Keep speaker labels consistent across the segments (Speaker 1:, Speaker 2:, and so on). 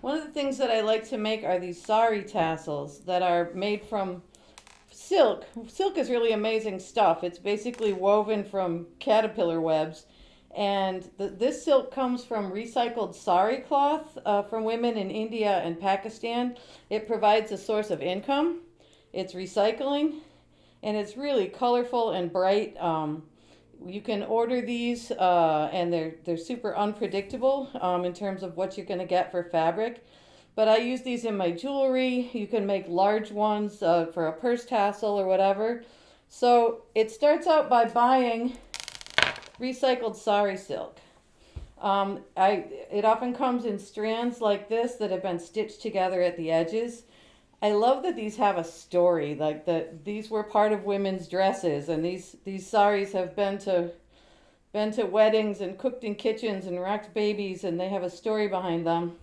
Speaker 1: One of the things that I like to make are these sari tassels that are made from silk. Silk is really amazing stuff. It's basically woven from caterpillar webs. And this silk comes from recycled sari cloth from women in India and Pakistan. It provides a source of income. It's recycling, and it's really colorful and bright. You can order these, and they're super unpredictable in terms of what you're going to get for fabric. But I use these in my jewelry. You can make large ones for a purse tassel or whatever. So it starts out by buying recycled sari silk. It often comes in strands like this that have been stitched together at the edges. I love that these have a story, like that these were part of women's dresses, and these saris have been to weddings and cooked in kitchens and rocked babies, and they have a story behind them.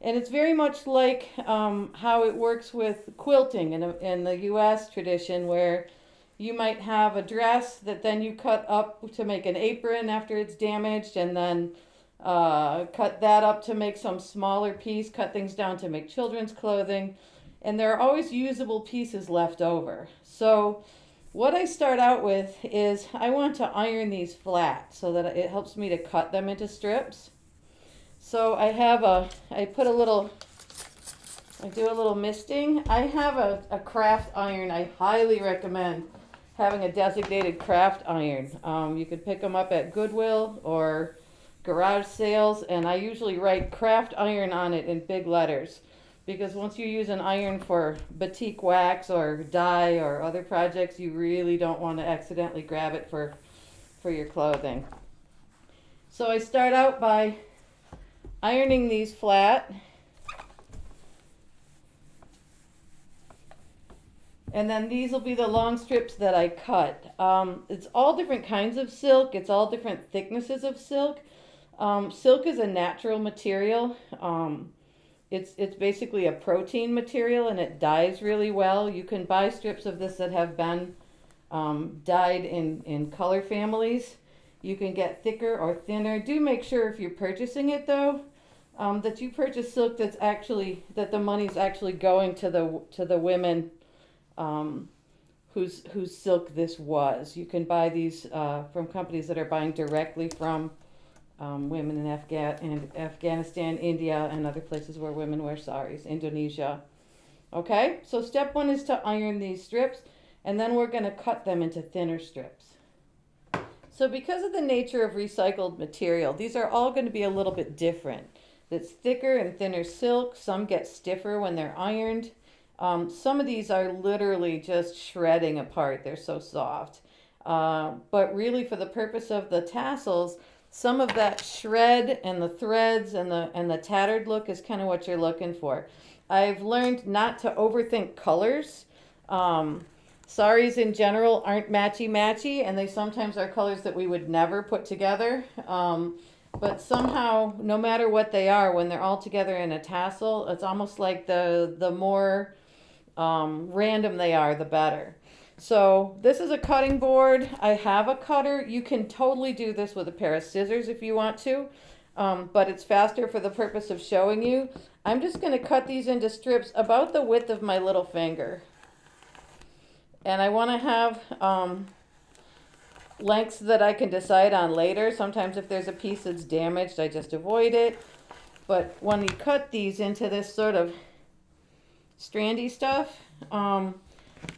Speaker 1: And it's very much like how it works with quilting in the U.S. tradition, where you might have a dress that then you cut up to make an apron after it's damaged, and then cut that up to make some smaller piece, cut things down to make children's clothing. And there are always usable pieces left over. So what I start out with is I want to iron these flat so that it helps me to cut them into strips. So I do a little misting. I have a craft iron. I highly recommend having a designated craft iron. You could pick them up at Goodwill or garage sales, and I usually write craft iron on it in big letters. Because once you use an iron for batik wax or dye or other projects, you really don't want to accidentally grab it for your clothing. So I start out by ironing these flat. And then these will be the long strips that I cut. It's all different kinds of silk. It's all different thicknesses of silk. Silk is a natural material. It's basically a protein material, and it dyes really well. You can buy strips of this that have been dyed in color families. You can get thicker or thinner. Do make sure if you're purchasing it though, that you purchase silk that the money's actually going to the women whose silk this was. You can buy these from companies that are buying directly from women in Afghanistan, India, and other places where women wear saris, Indonesia. Okay, so step one is to iron these strips, and then we're going to cut them into thinner strips. So because of the nature of recycled material, these are all going to be a little bit different. It's thicker and thinner silk. Some get stiffer when they're ironed. Some of these are literally just shredding apart. They're so soft. But really, for the purpose of the tassels, some of that shred and the threads and the tattered look is kind of what you're looking for. I've learned not to overthink colors. Saris in general aren't matchy-matchy, and they sometimes are colors that we would never put together. But somehow, no matter what they are, when they're all together in a tassel, it's almost like the more random they are, the better. So this is a cutting board. I have a cutter. You can totally do this with a pair of scissors if you want to, but it's faster for the purpose of showing you. I'm just going to cut these into strips about the width of my little finger. And I want to have lengths that I can decide on later. Sometimes if there's a piece that's damaged, I just avoid it. But when you cut these into this sort of strandy stuff,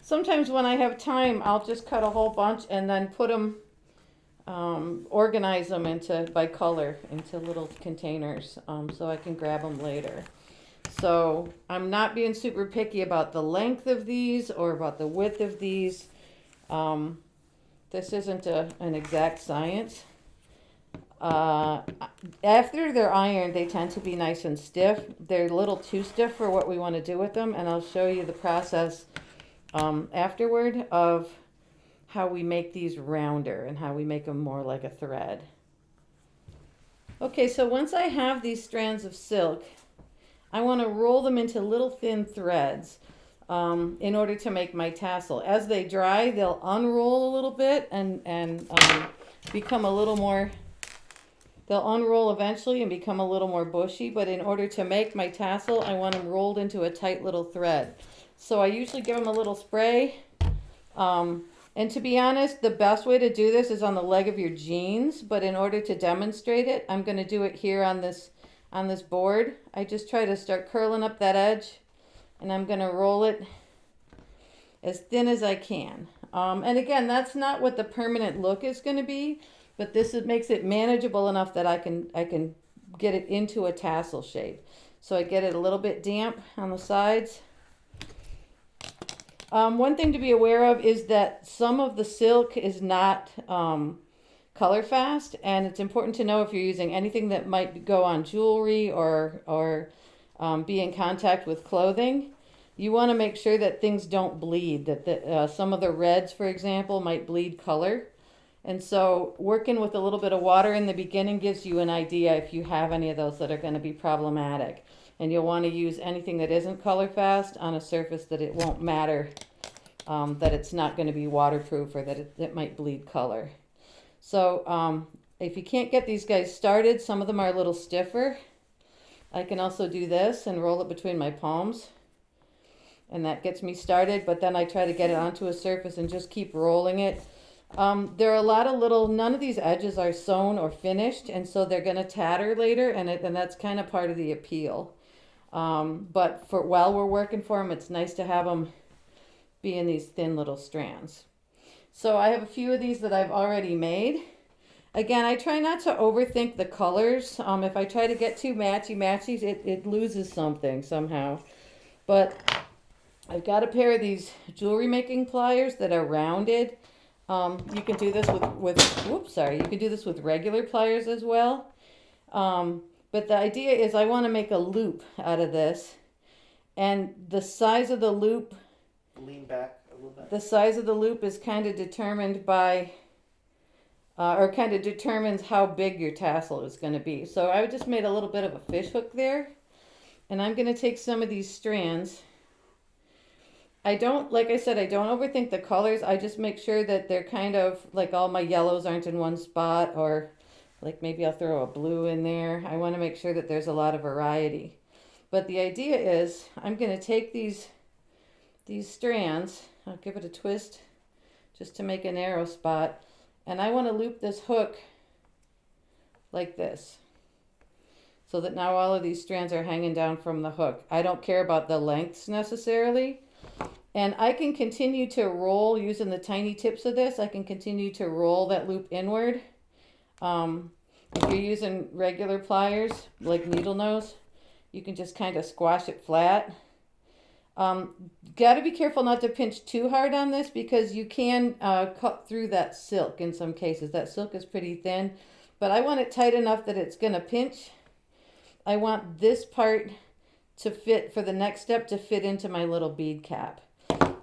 Speaker 1: sometimes when I have time, I'll just cut a whole bunch and then put them, organize them by color into little containers, so I can grab them later. So I'm not being super picky about the length of these or about the width of these. This isn't an exact science. After they're ironed, they tend to be nice and stiff. They're a little too stiff for what we want to do with them, and I'll show you the process afterward of how we make these rounder and how we make them more like a thread. Okay, so once I have these strands of silk, I want to roll them into little thin threads in order to make my tassel. As they dry, they'll unroll a little bit and become a little more They'll unroll eventually and become a little more bushy, but in order to make my tassel, I want them rolled into a tight little thread. So I usually give them a little spray. And to be honest, the best way to do this is on the leg of your jeans, but in order to demonstrate it, I'm going to do it here on this board. I just try to start curling up that edge, and I'm going to roll it as thin as I can. And again, that's not what the permanent look is going to be, but makes it manageable enough that I can get it into a tassel shape. So I get it a little bit damp on the sides. One thing to be aware of is that some of the silk is not color fast, and it's important to know if you're using anything that might go on jewelry or be in contact with clothing. You want to make sure that things don't bleed, that some of the reds, for example, might bleed color. And so working with a little bit of water in the beginning gives you an idea if you have any of those that are going to be problematic. And you'll want to use anything that isn't color fast on a surface that it won't matter, that it's not going to be waterproof or that it might bleed color. So if you can't get these guys started, some of them are a little stiffer. I can also do this and roll it between my palms. And that gets me started, but then I try to get it onto a surface and just keep rolling it. There are a lot of none of these edges are sewn or finished, and so they're going to tatter later, and that's kind of part of the appeal. But while we're working for them, it's nice to have them be in these thin little strands. So I have a few of these that I've already made. Again, I try not to overthink the colors. If I try to get too matchy-matchies, it loses something somehow. But I've got a pair of these jewelry making pliers that are rounded. You can do this you can do this with regular pliers as well. But the idea is I want to make a loop out of this, and the size of the loop,
Speaker 2: lean back a little bit.
Speaker 1: The size of the loop is kind of determined by, or kind of determines how big your tassel is going to be. So I just made a little bit of a fish hook there, and I'm going to take some of these strands. Like I said, I don't overthink the colors. I just make sure that they're kind of like all my yellows aren't in one spot, or like maybe I'll throw a blue in there. I want to make sure that there's a lot of variety. But the idea is I'm going to take these strands, I'll give it a twist just to make a narrow spot, and I want to loop this hook like this, so that now all of these strands are hanging down from the hook. I don't care about the lengths necessarily. And I can continue to roll using the tiny tips of this. I can continue to roll that loop inward. If you're using regular pliers, like needle nose, you can just kind of squash it flat. Got to be careful not to pinch too hard on this, because you can cut through that silk in some cases. That silk is pretty thin, but I want it tight enough that it's going to pinch. I want this part to fit, for the next step, to fit into my little bead cap.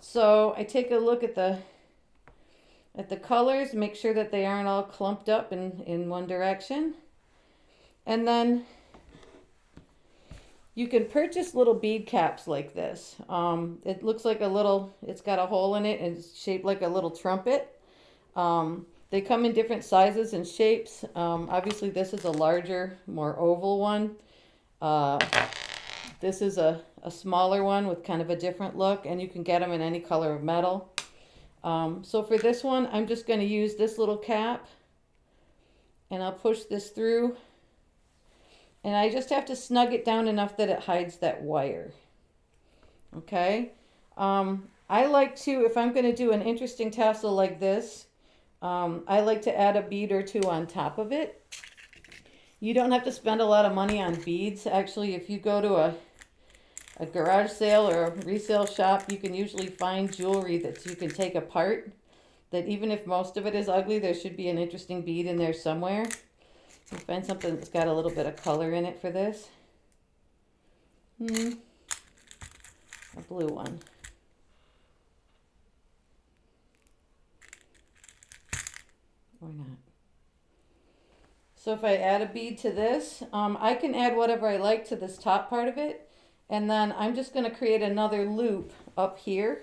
Speaker 1: So I take a look at the colors, make sure that they aren't all clumped up in one direction. And then you can purchase little bead caps like this. It looks like it's got a hole in it and it's shaped like a little trumpet. They come in different sizes and shapes. Obviously this is a larger, more oval one. This is a smaller one with kind of a different look, and you can get them in any color of metal. So for this one, I'm just going to use this little cap, and I'll push this through, and I just have to snug it down enough that it hides that wire. Okay. I like to, if I'm going to do an interesting tassel like this, I like to add a bead or two on top of it. You don't have to spend a lot of money on beads. Actually, if you go to a garage sale or a resale shop, you can usually find jewelry that you can take apart, that even if most of it is ugly, there should be an interesting bead in there somewhere. You find something that's got a little bit of color in it for this. A blue one. Or not. So if I add a bead to this, I can add whatever I like to this top part of it. And then I'm just going to create another loop up here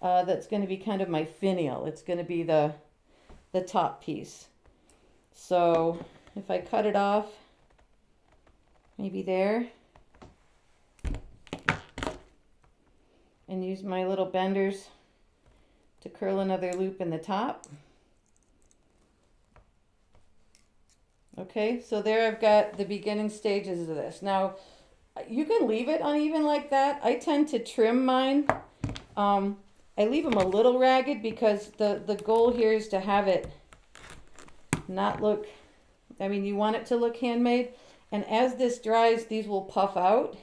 Speaker 1: that's going to be kind of my finial. It's going to be the top piece. So if I cut it off, maybe there, and use my little benders to curl another loop in the top. Okay, so there I've got the beginning stages of this. Now, you can leave it uneven like that. I tend to trim mine. I leave them a little ragged because the goal here is to have it not look, I mean, you want it to look handmade. And as this dries, these will puff out.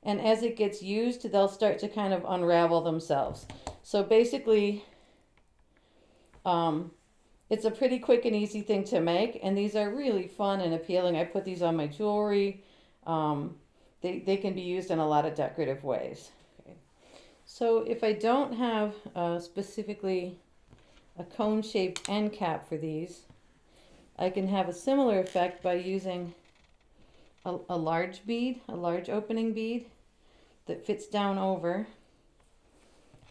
Speaker 1: And as it gets used, they'll start to kind of unravel themselves. So basically, it's a pretty quick and easy thing to make. And these are really fun and appealing. I put these on my jewelry. They can be used in a lot of decorative ways. Okay. So if I don't have specifically a cone-shaped end cap for these, I can have a similar effect by using a large bead, a large opening bead that fits down over,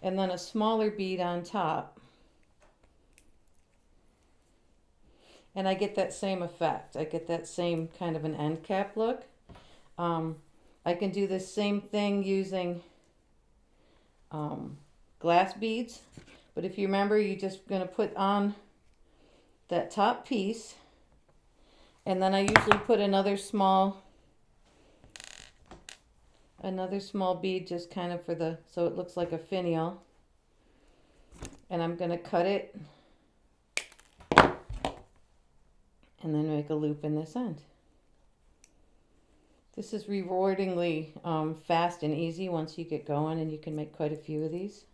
Speaker 1: and then a smaller bead on top. And I get that same effect. I get that same kind of an end cap look. I can do this same thing using glass beads. But if you remember, you're just going to put on that top piece. And then I usually put another small bead just kind of for the, so it looks like a finial. And I'm going to cut it and then make a loop in this end. This is rewardingly fast and easy once you get going, and you can make quite a few of these.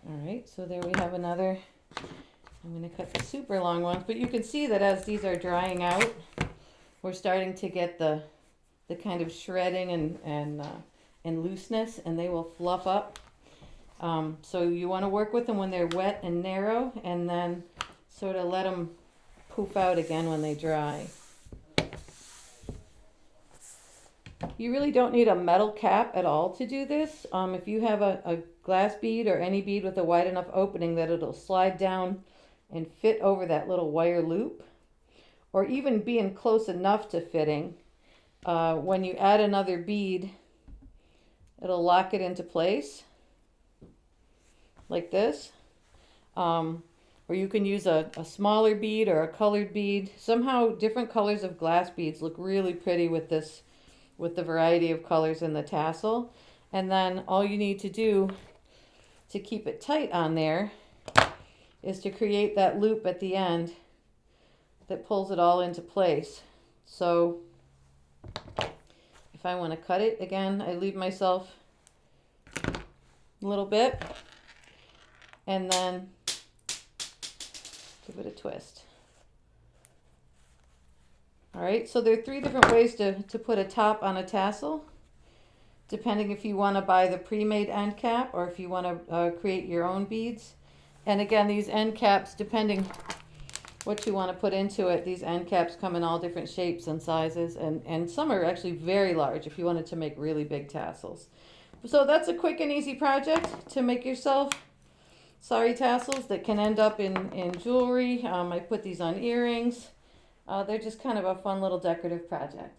Speaker 1: All right, so there we have another. I'm going to cut the super long ones, but you can see that as these are drying out, we're starting to get the kind of shredding and looseness, and they will fluff up. So you want to work with them when they're wet and narrow, and then sort of let them poof out again when they dry. You really don't need a metal cap at all to do this. If you have a glass bead or any bead with a wide enough opening that it'll slide down and fit over that little wire loop, or even being close enough to fitting, when you add another bead, it'll lock it into place like this. Or you can use a smaller bead or a colored bead. Somehow different colors of glass beads look really pretty with this, with the variety of colors in the tassel. And then all you need to do to keep it tight on there is to create that loop at the end that pulls it all into place. So if I want to cut it again, I leave myself a little bit and then give it a twist. All right, so there are 3 different ways to put a top on a tassel, depending if you want to buy the pre-made end cap or if you want to create your own beads. And again, these end caps, depending what you want to put into it, these end caps come in all different shapes and sizes, and some are actually very large if you wanted to make really big tassels. So that's a quick and easy project to make yourself sari tassels that can end up in jewelry. I put these on earrings. They're just kind of a fun little decorative project.